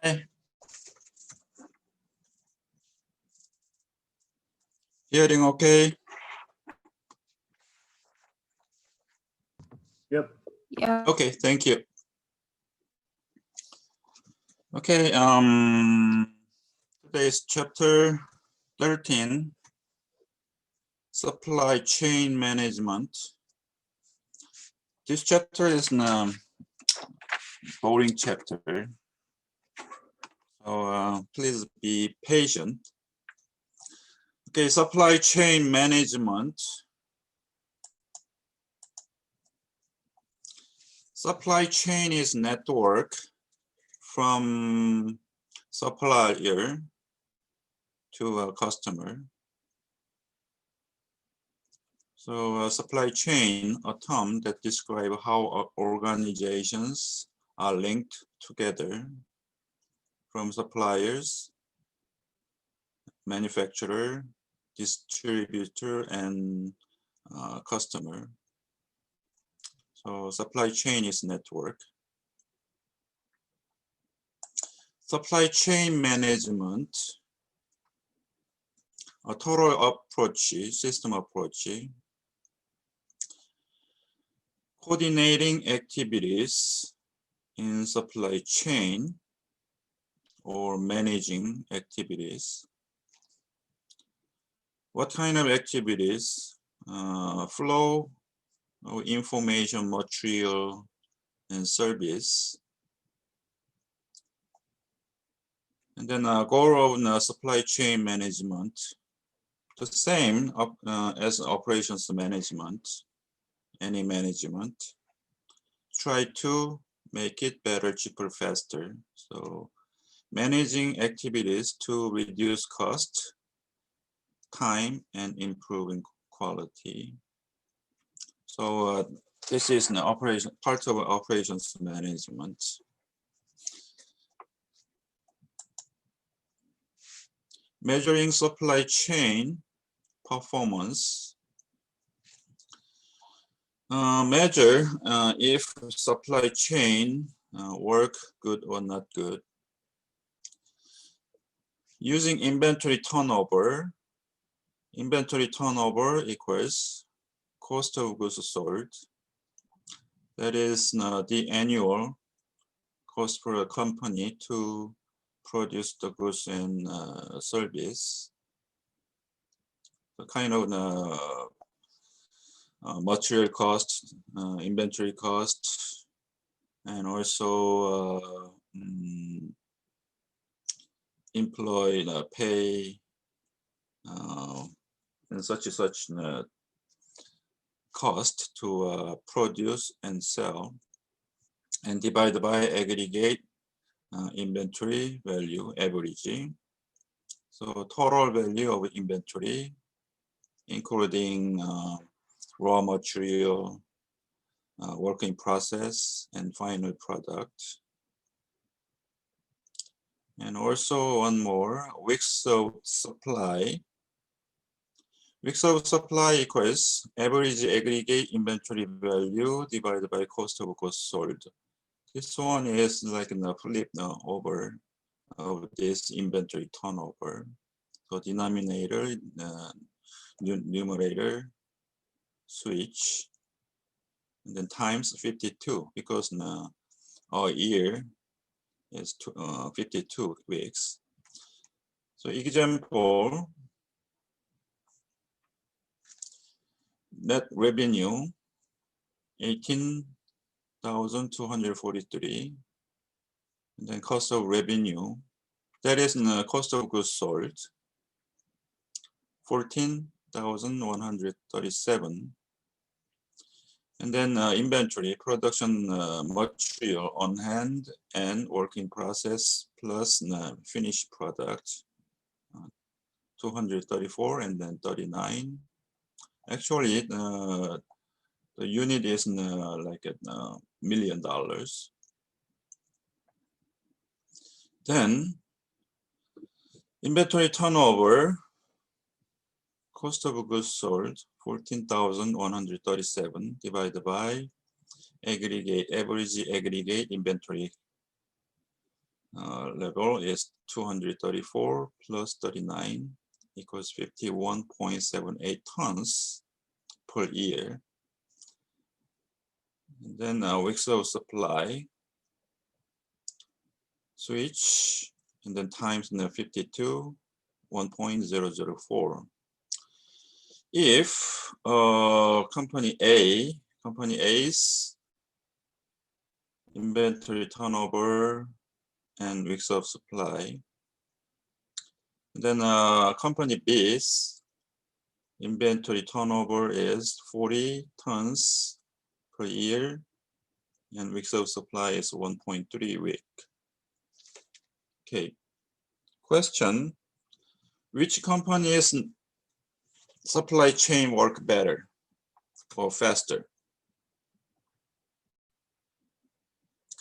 Hi. Hearing okay? Yep. Yeah. Okay, thank you. Okay, today's chapter 13, supply chain management. This chapter is a boring chapter, so please be patient. Okay, supply chain management. Supply chain is network from supplier to a customer. So supply chain, a term that describes how organizations are linked together from suppliers, manufacturer, distributor, and customer. So supply chain is network. Supply chain management, a total approach, system approach, coordinating activities in supply chain or managing activities. What kind of activities? Flow of information, material, and service. And then goal of supply chain management, the same as operations management, any management. Try to make it better, cheaper, faster. So managing activities to reduce cost, time, and improving quality. So this is an operation, part of operations management. Measuring supply chain performance. Measure if supply chain work good or not good. Using inventory turnover. Inventory turnover equals cost of goods sold. That is the annual cost for a company to produce the goods and service. The kind of material cost, inventory cost, and also employee pay, and such cost to produce and sell, and divide by aggregate inventory value averaging. So total value of inventory, including raw material, work in process, and final product. And also one more, weeks of supply. Weeks of supply equals average aggregate inventory value divided by cost of goods sold. This one is like a flip over of this inventory turnover. So denominator, numerator, switch, and then times 52 because our year is 52 weeks. So example, net revenue 18,243, and then cost of revenue, that is the cost of goods sold, 14,137, and then inventory, production material on hand and work in process plus finished product, 234 and then 39. Actually, the unit is like $1 million. Then inventory turnover, cost of goods sold, 14,137 divided by average aggregate inventory level is 234 plus 39 equals 51.78 tons per year. And then weeks of supply, switch, and then times 52, 1.004. If company A's inventory turnover and weeks of supply, then company B's inventory turnover is 40 tons per year and weeks of supply is 1.3 week. Okay, question, which company's supply chain work better or faster?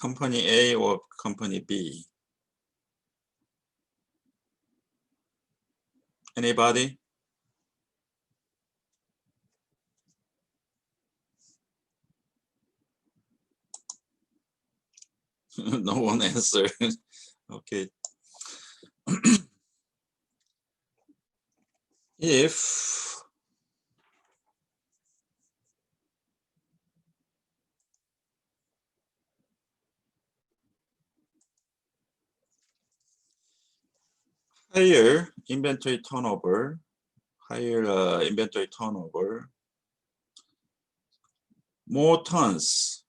Company A or company B? Anybody? No one answered. Okay. If higher inventory turnover, more tons,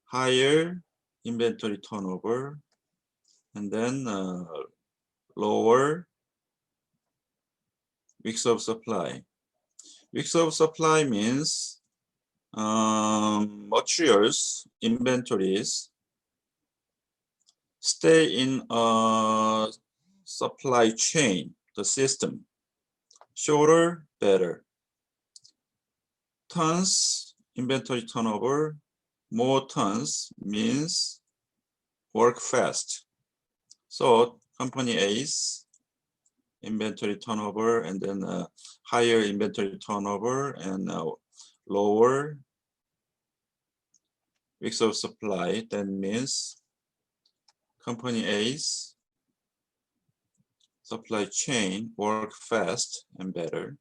higher inventory turnover, and then lower weeks of supply. Weeks of supply means materials, inventories stay in a supply chain, the system. Shorter, better. Tons, inventory turnover, more tons means work fast. So company A's inventory turnover and then higher inventory turnover and lower weeks of supply, that means company A's supply chain work fast and better.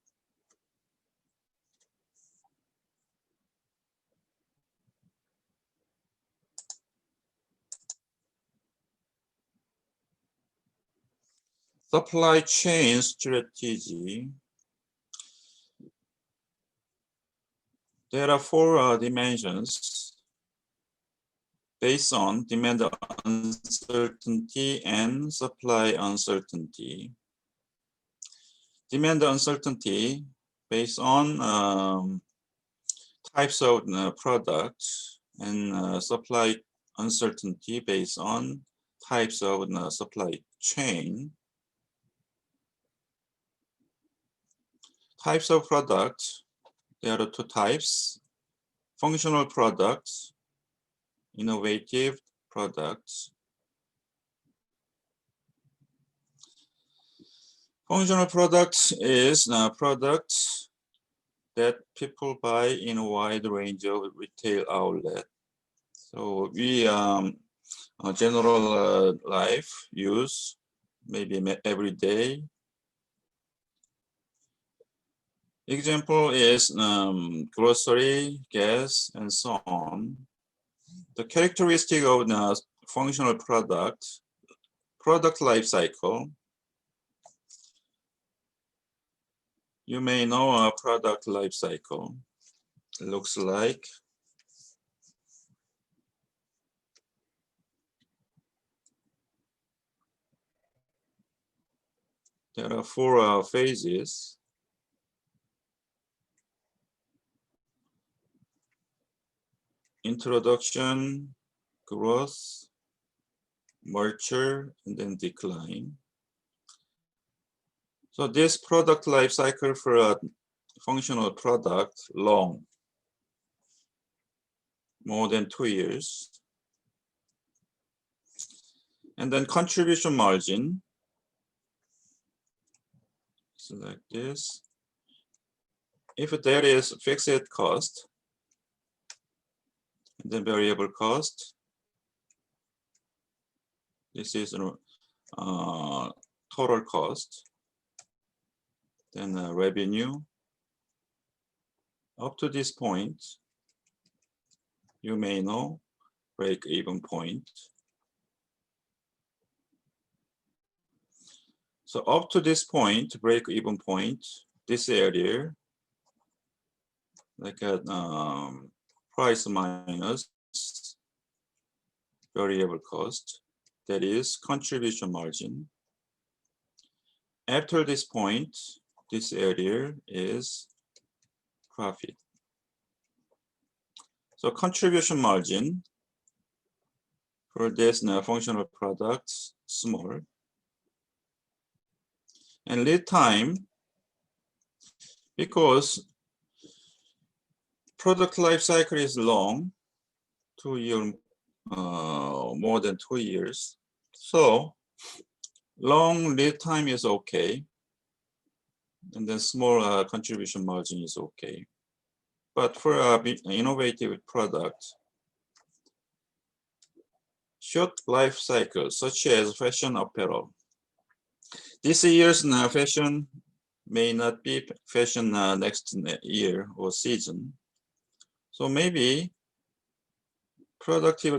Supply chain strategy. There are four dimensions based on demand uncertainty and supply uncertainty. Demand uncertainty based on types of products and supply uncertainty based on types of supply chain. Types of products, there are two types: functional products, innovative products. Functional products is products that people buy in a wide range of retail outlets. So we general life use, maybe every day. Example is grocery, gas, and so on. The characteristic of the functional product life cycle. You may know a product life cycle. It looks like there are four phases. Introduction, growth, mature, and then decline. So this product life cycle for a functional product, long, more than 2 years. And then contribution margin, so like this. If there is fixed cost, and then variable cost, This is total cost. Then revenue. Up to this point, you may know break-even point. So up to this point, break-even point, this area, like a price minus variable cost, that is contribution margin. After this point, this area is profit. So contribution margin for this functional products, small. And lead time, because product life cycle is long, 2 years, more than 2 years. So long lead time is okay. And then small contribution margin is okay. But for innovative product, short life cycle, such as fashion apparel. This year's fashion may not be fashion next year or season. So maybe productive,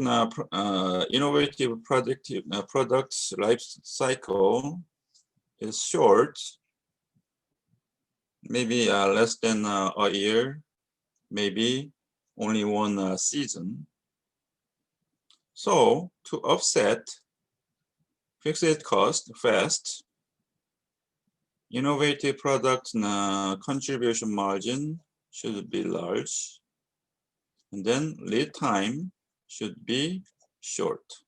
innovative products life cycle is short, maybe less than a year, maybe only one season. So to offset fixed cost fast, innovative product contribution margin should be large, and then lead time should be short.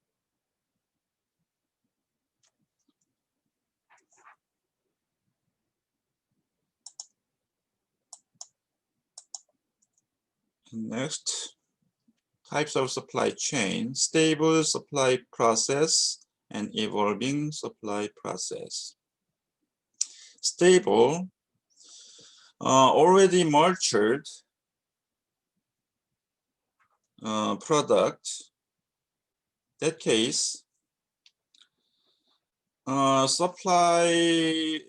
Next, types of supply chain: stable supply process and evolving supply process. Stable, already matured product. That case, supply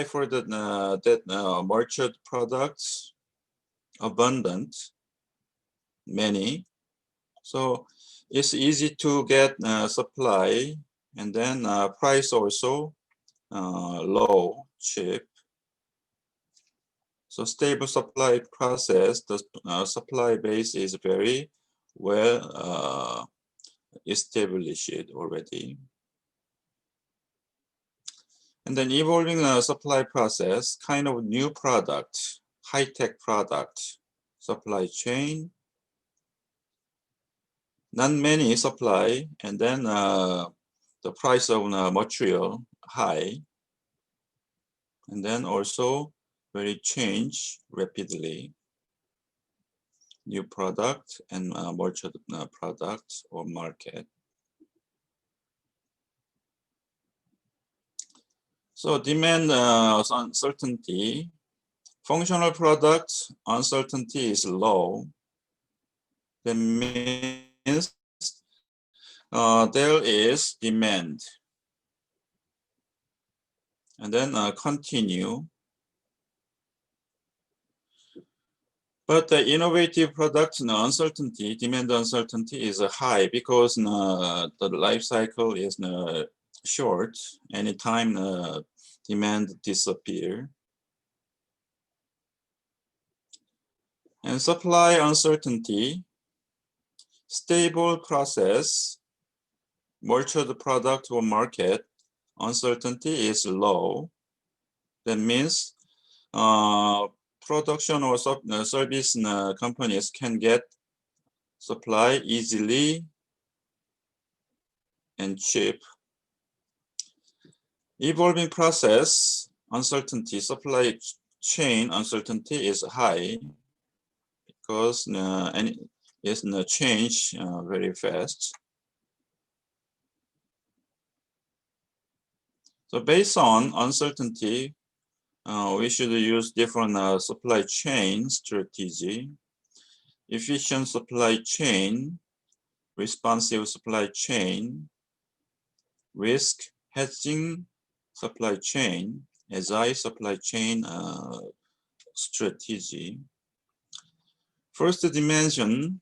for the matured products abundant, many. So it's easy to get supply, and then price also low, cheap. So stable supply process, the supply base is very well established already. And then evolving supply process, kind of new product, high-tech product, supply chain, not many supply, and then the price of material high, and then also very change rapidly. New product and matured product or market. So demand uncertainty. Functional product uncertainty is low. That means there is demand. And then continue. But the innovative product uncertainty, demand uncertainty is high because the life cycle is short. Anytime demand disappear. And supply uncertainty, stable process, matured product or market, uncertainty is low. That means production or service companies can get supply easily and cheap. Evolving process uncertainty, supply chain uncertainty is high because it's change very fast. So based on uncertainty, we should use different supply chain strategy. Efficient supply chain, responsive supply chain, risk hedging supply chain, agile supply chain strategy. First dimension,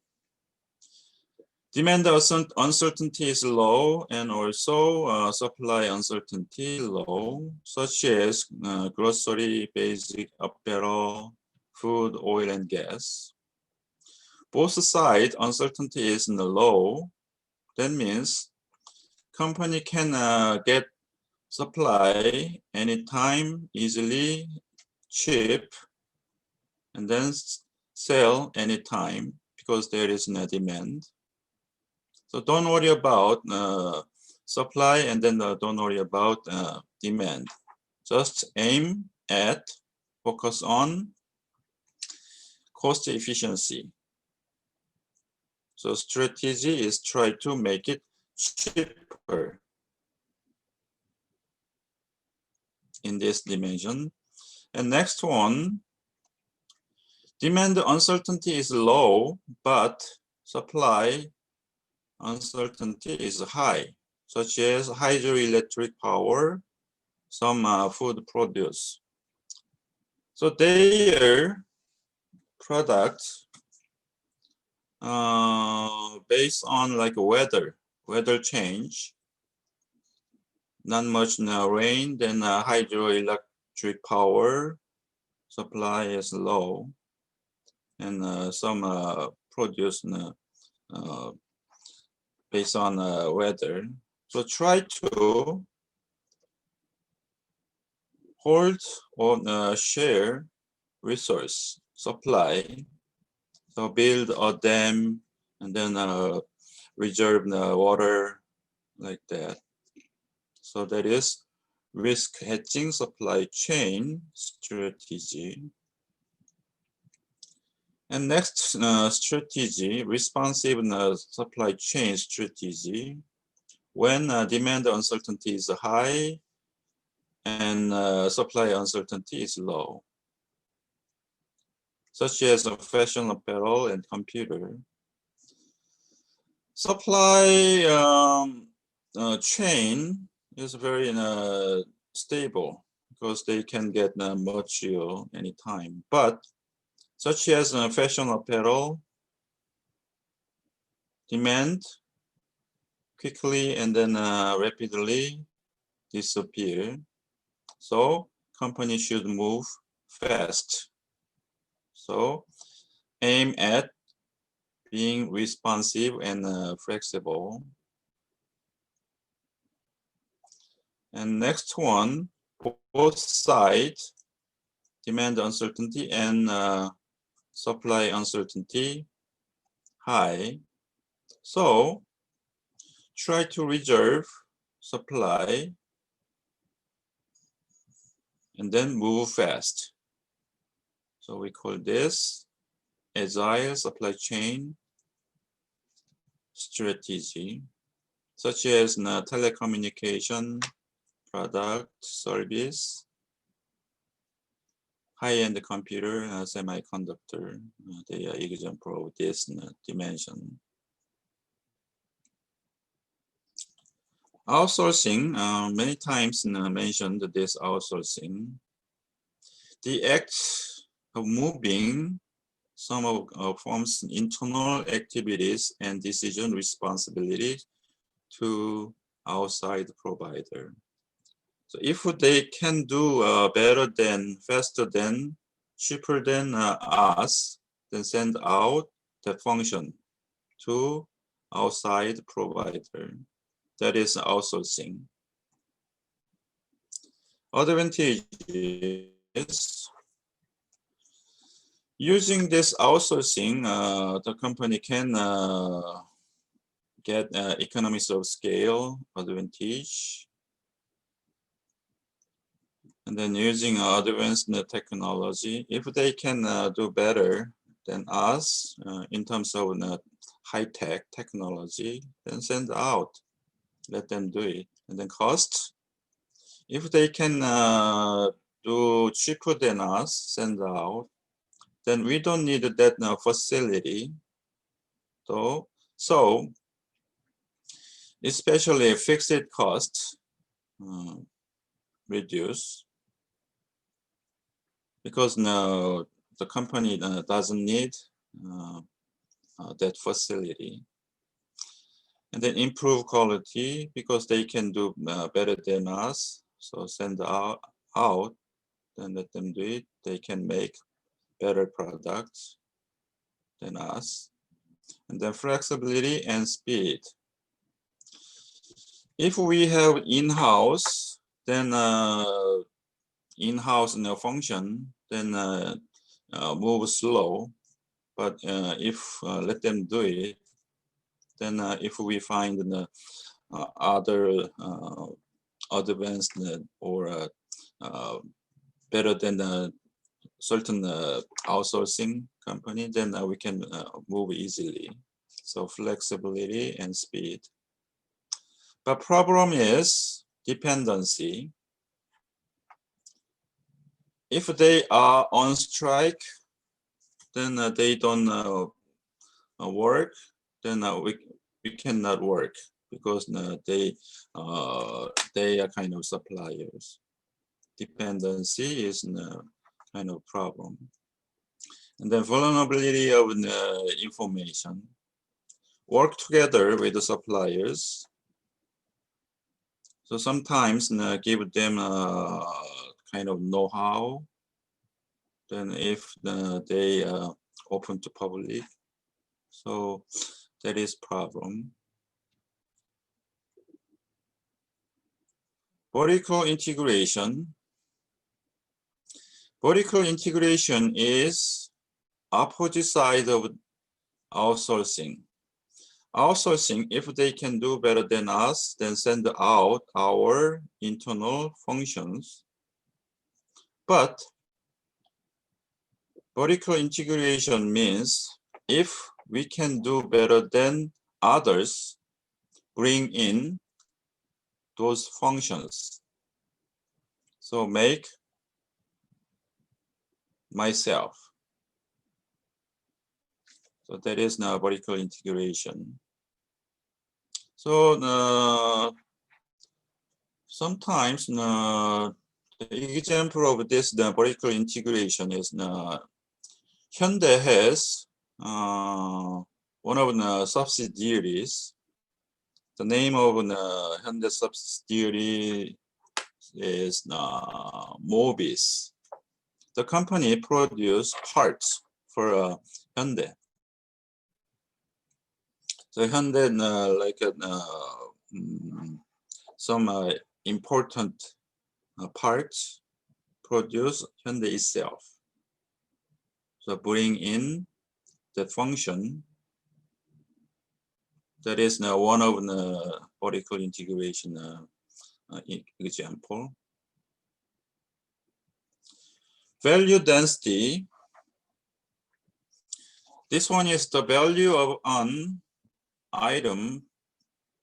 demand uncertainty is low and also supply uncertainty low, such as grocery, basic apparel, food, oil, and gas. Both sides uncertainty is low. That means company can get supply anytime, easily, cheap, and then sell anytime because there is no demand. So don't worry about supply and then don't worry about demand. Just aim at, focus on cost efficiency. So strategy is try to make it cheaper in this dimension. And next one, demand uncertainty is low, but supply uncertainty is high, such as hydroelectric power, some food produce. So their products based on like weather change, not much rain, then hydroelectric power supply is low, and some produce based on weather. So try to hold or share resource supply. So build a dam and then reserve the water like that. So that is risk hedging supply chain strategy. And next strategy, responsive supply chain strategy. When demand uncertainty is high and supply uncertainty is low, such as fashion apparel and computer. Supply chain is very stable because they can get material anytime. But such as fashion apparel, demand quickly and then rapidly disappear. So company should move fast. So aim at being responsive and flexible. And next one, both sides, demand uncertainty and supply uncertainty high. So try to reserve supply and then move fast. So we call this agile supply chain strategy, such as telecommunication, product, service, high-end computer, semiconductor. They are example of this dimension. Outsourcing, many times mentioned this outsourcing. The act of moving some of firm's internal activities and decision responsibility to outside provider. So if they can do better than, faster than, cheaper than us, then send out the function to outside provider. That is outsourcing. Advantage is using this outsourcing, the company can get economies of scale advantage. And then using advanced technology, if they can do better than us in terms of high-tech technology, then send out, let them do it. And then cost, if they can do cheaper than us, send out, then we don't need that facility. So especially fixed cost reduce, because now the company doesn't need that facility. And then improve quality, because they can do better than us. So send out, then let them do it. They can make better products than us. And then flexibility and speed. If we have in-house, then in-house function, then move slow. But if let them do it, then if we find other advanced or better than a certain outsourcing company, then we can move easily. So flexibility and speed. But problem is dependency. If they are on strike, then they don't work, then we cannot work, because they are kind of suppliers. Dependency is a kind of problem. And then vulnerability of information. Work together with the suppliers. So sometimes give them a kind of know-how. Then if they open to public, so that is problem. Vertical integration. Vertical integration is opposite side of outsourcing. Outsourcing, if they can do better than us, then send out our internal functions. But vertical integration means if we can do better than others, bring in those functions. So make myself. So that is now vertical integration. So sometimes the example of this vertical integration is Hyundai has one of the subsidiaries. The name of the Hyundai subsidiary is BUS. The company produces parts for Hyundai. So Hyundai some important parts produce Hyundai itself. So bring in the function. That is now one of the vertical integration example. Value density. This one is the value of an item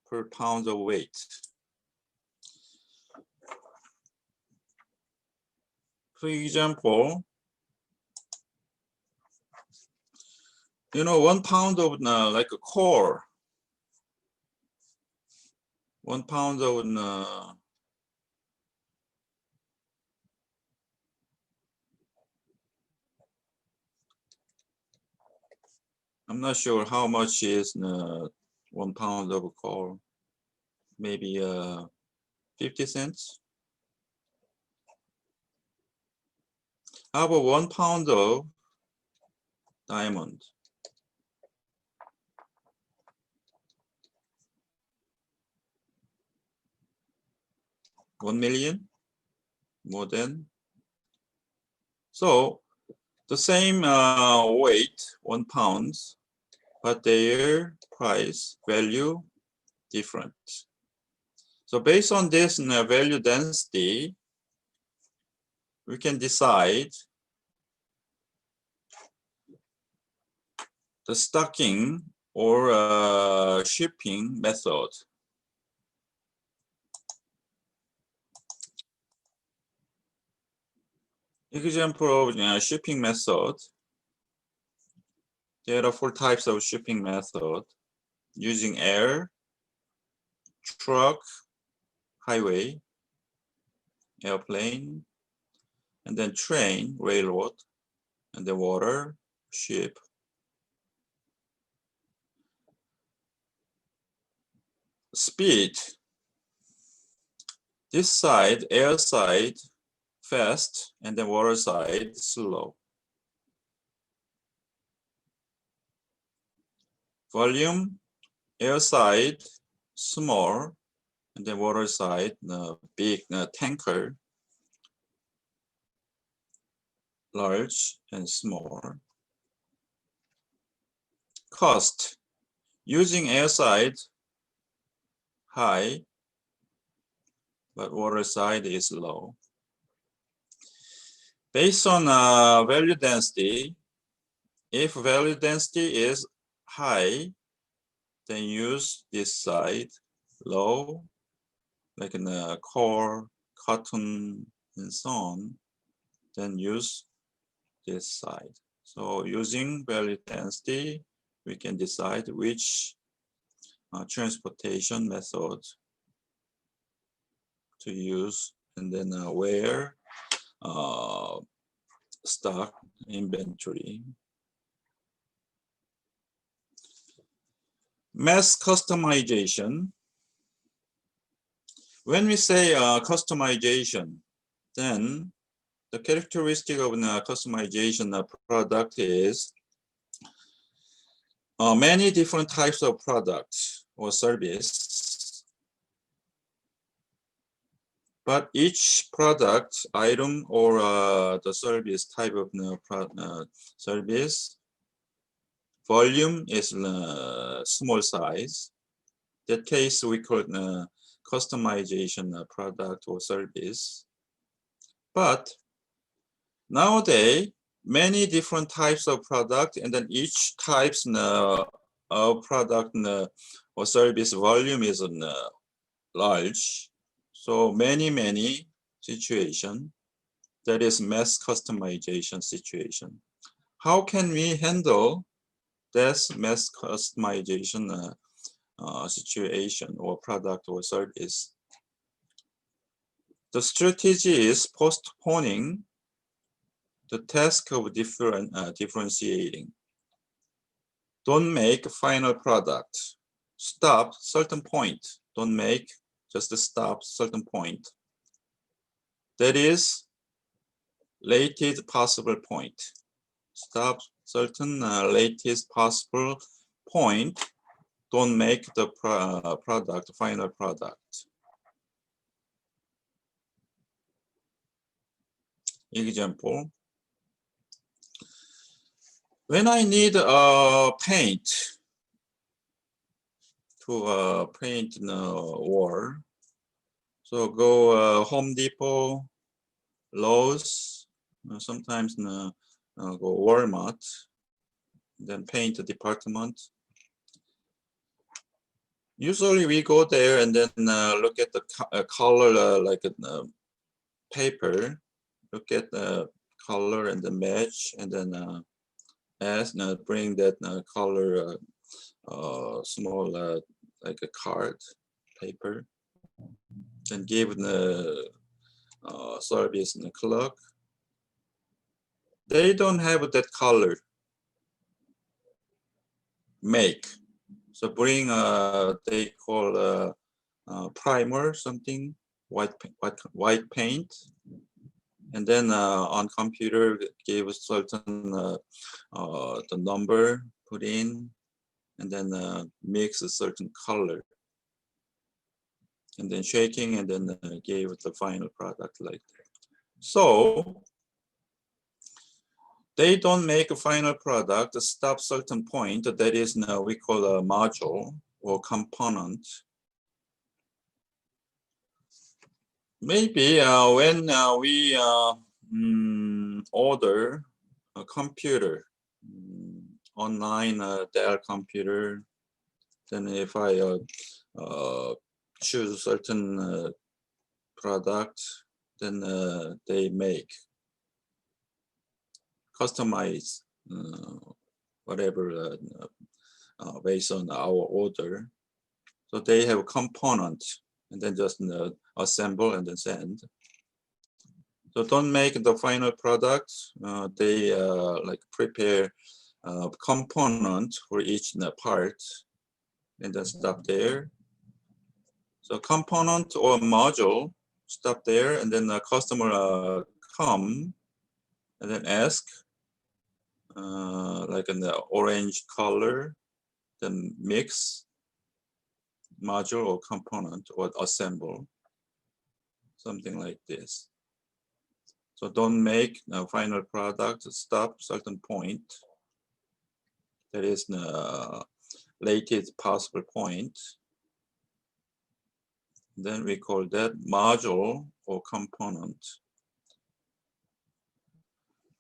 per pound of weight. For example, 1 pound of like a core, 1 pound of I'm not sure how much is 1 pound of core, maybe 50 cents. How about 1 pound of diamond? $1 million, more than. So the same weight, 1 pound, but their price value different. So based on this value density, we can decide the stocking or shipping method. Example of shipping method. There are 4 types of shipping method: using air, truck, highway, airplane, and then train, railroad, and then water, ship. Speed. This side, air side, fast, and then water side, slow. Volume, air side, small, and then water side, big tanker, large and small. Cost, using air side, high, but water side is low. Based on value density, if value density is high, then use this side, low, like in the core, cotton, and so on, then use this side. So using value density, we can decide which transportation method to use, and then where stock inventory. Mass customization. When we say customization, then the characteristic of the customization product is many different types of products or service, but each product, item, or the service type of service volume is small size. That case we call it customization product or service. But nowadays, many different types of product, and then each types of product or service volume is large. So many situation. That is mass customization situation. How can we handle this mass customization situation or product or service? The strategy is postponing the task of differentiating. Don't make final product. Stop certain point. Don't make, just stop certain point. That is latest possible point. Stop certain latest possible point. Don't make the product, final product. Example. When I need paint to paint the wall, so go Home Depot, Lowe's, sometimes go Walmart, then paint department. Usually we go there and then look at the color like paper, look at the color and the match, and then bring that color small like a card paper, and give the service and the clerk. They don't have that color. Make. So bring they call primer, something, white paint, and then on computer give a certain the number put in, and then mix a certain color, and then shaking, and then gave the final product like that. So they don't make a final product, stop certain point, that is now we call a module or component. Maybe when we order a computer, online Dell computer, then if I choose certain product, then they make, customize whatever based on our order. So they have component and then just assemble and then send. So don't make the final product. They like prepare component for each part and then stop there. So component or module, stop there, and then the customer come and then ask like in the orange color, then mix module or component or assemble, something like this. So don't make the final product, stop certain point. That is the latest possible point. Then we call that module or component.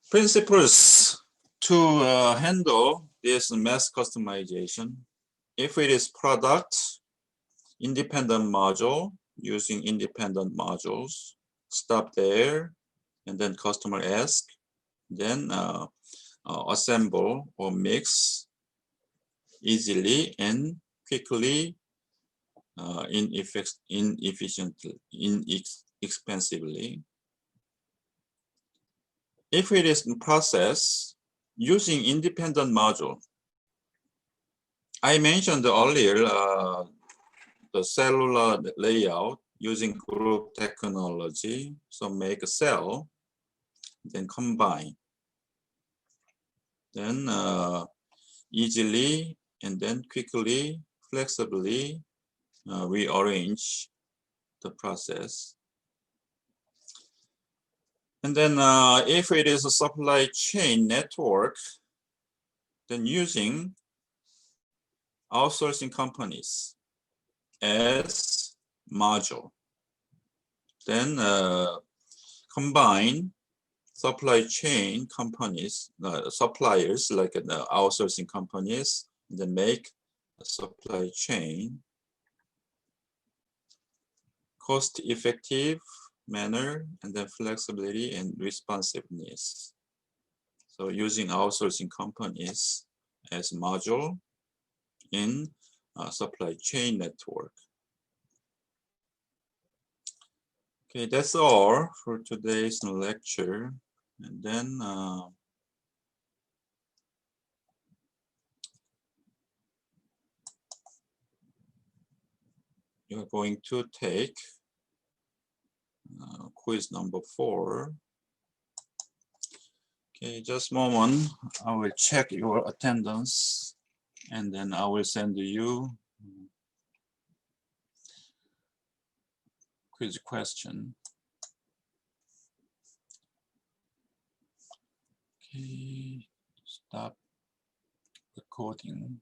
Principles to handle this mass customization. If it is product, independent module, using independent modules, stop there, and then customer ask, then assemble or mix easily and quickly, inefficiently, inexpensively. If it is in process, using independent module, I mentioned earlier the cellular layout using group technology. So make a cell, then combine, then easily and then quickly, flexibly rearrange the process. And then if it is a supply chain network, then using outsourcing companies as module. Then combine supply chain companies, suppliers like the outsourcing companies, then make a supply chain cost-effective manner, and then flexibility and responsiveness. So using outsourcing companies as module in supply chain network. Okay, that's all for today's lecture. And then you're going to take quiz number 4. Okay, just a moment. I will check your attendance and then I will send you quiz question. Okay, stop recording.